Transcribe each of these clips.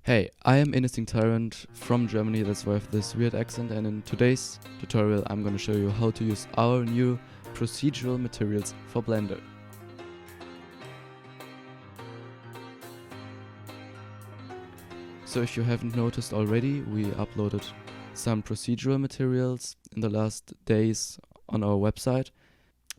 Hey, I am IndistinctTyront from Germany, that's why I have this weird accent, and in today's tutorial I'm going to show you how to use our new procedural materials for Blender. So if you haven't noticed already, we uploaded some procedural materials in the last days on our website.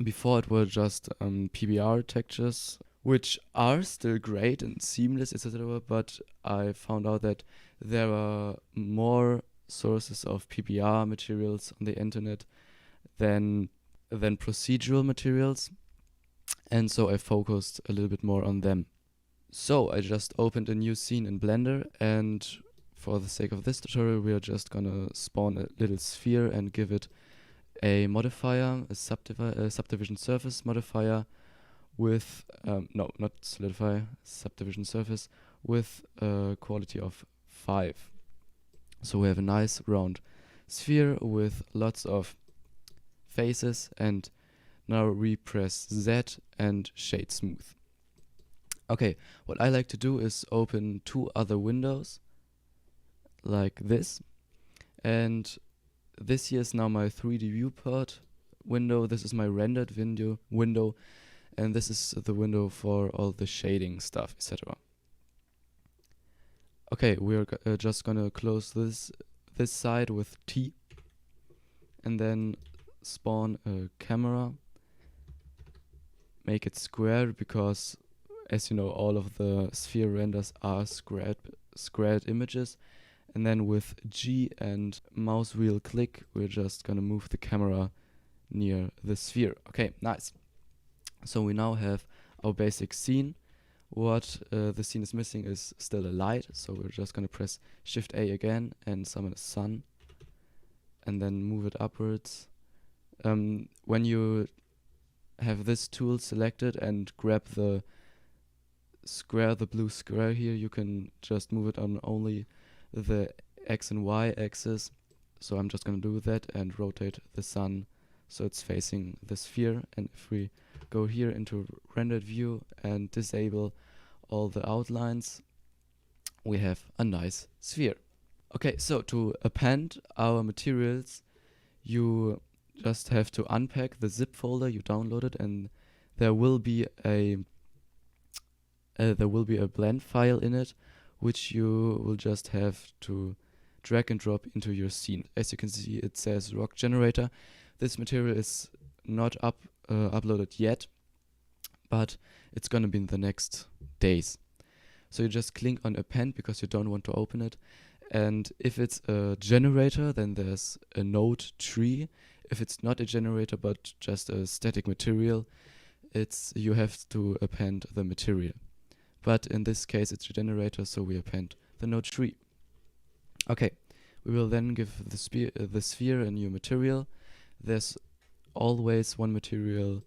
Before it were just PBR textures, which are still great and seamless, etc. But I found out that there are more sources of PBR materials on the internet than procedural materials, and so I focused a little bit more on them. So I just opened a new scene in Blender, and for the sake of this tutorial we are just gonna spawn a little sphere and give it a modifier, a subdivision surface modifier with, no, not solidify, subdivision surface with a quality of 5. So we have a nice round sphere with lots of faces, and now we press Z and shade smooth. Okay, what I like to do is open 2 other windows like this, and this here is now my 3D viewport window. This is my rendered window, and this is the window for all the shading stuff, etc. Okay, we're just gonna close this side with T, and then spawn a camera, make it squared, because as you know, all of the sphere renders are squared images. And then with G and mouse wheel click, we're just gonna move the camera near the sphere. Okay, nice. So we now have our basic scene. What the scene is missing is still a light, so we're just gonna press Shift A again and summon a sun, and then move it upwards. When you have this tool selected and grab the blue square here, you can just move it on only the X and Y axis. So I'm just gonna do that and rotate the sun so it's facing the sphere. And if we go here into rendered view and disable all the outlines, we have a nice sphere. Okay, so to append our materials, you just have to unpack the zip folder you downloaded, and there will be a blend file in it, which you will just have to drag and drop into your scene. As you can see, it says rock generator. This material is not uploaded yet, but it's gonna be in the next days. So you just click on append because you don't want to open it. And if it's a generator, then there's a node tree. If it's not a generator but just a static material, you have to append the material. But in this case it's a generator, so we append the node tree. Okay, we will then give the sphere a new material. There's always one material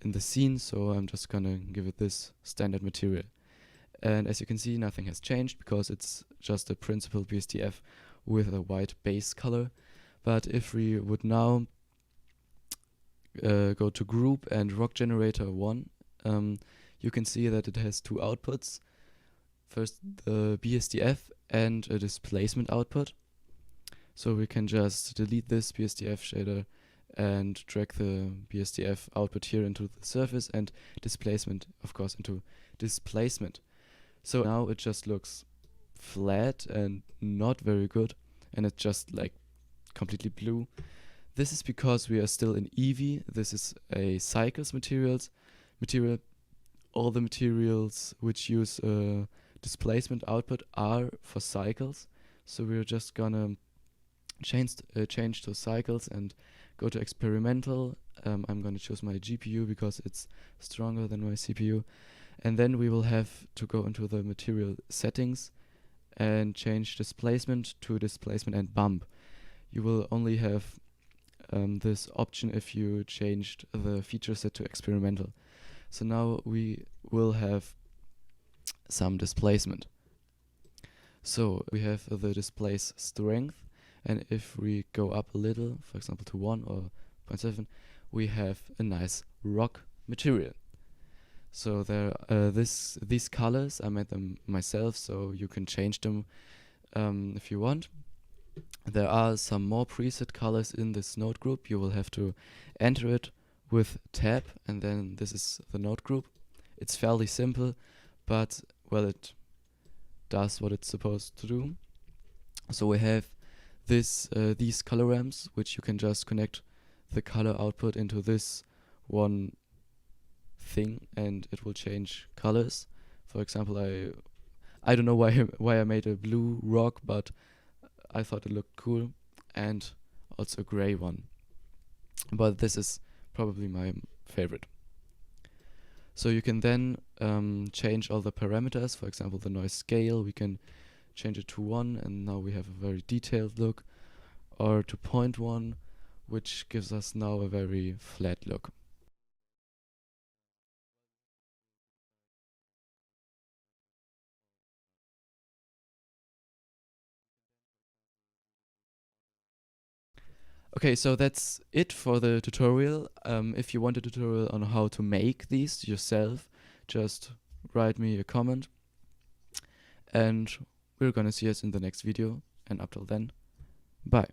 in the scene, so I'm just gonna give it this standard material. And as you can see, nothing has changed because it's just a principal BSDF with a white base color. But if we would now go to group and rock generator 1, you can see that it has 2 outputs. First the BSDF and a displacement output. So we can just delete this BSDF shader and drag the BSDF output here into the surface, and displacement, of course, into displacement. So now it just looks flat and not very good, and it's just like completely blue. This is because we are still in Eevee. This is a cycles material. All the materials which use displacement output are for cycles. So we're just gonna change to cycles and go to experimental. I'm gonna choose my GPU because it's stronger than my CPU. And then we will have to go into the material settings and change displacement to displacement and bump. You will only have this option if you changed the feature set to experimental. So now we will have some displacement. So we have the displace strength, and if we go up a little, for example to 1 or 0.7, we have a nice rock material. So there, these colors, I made them myself, so you can change them if you want. There are some more preset colors in this node group. You will have to enter it with tab, and then this is the node group. It's fairly simple, but well, it does what it's supposed to do. So we have these color ramps, which you can just connect the color output into this one thing, and it will change colors. For example, I don't know why I made a blue rock, but I thought it looked cool, and also a gray one. But this is probably my favorite. So you can then change all the parameters. For example, the noise scale, we can change it to 1, and now we have a very detailed look, or to 0.1, which gives us now a very flat look. Okay, so that's it for the tutorial. If you want a tutorial on how to make these yourself, just write me a comment, and we're gonna see us in the next video. And up till then, bye.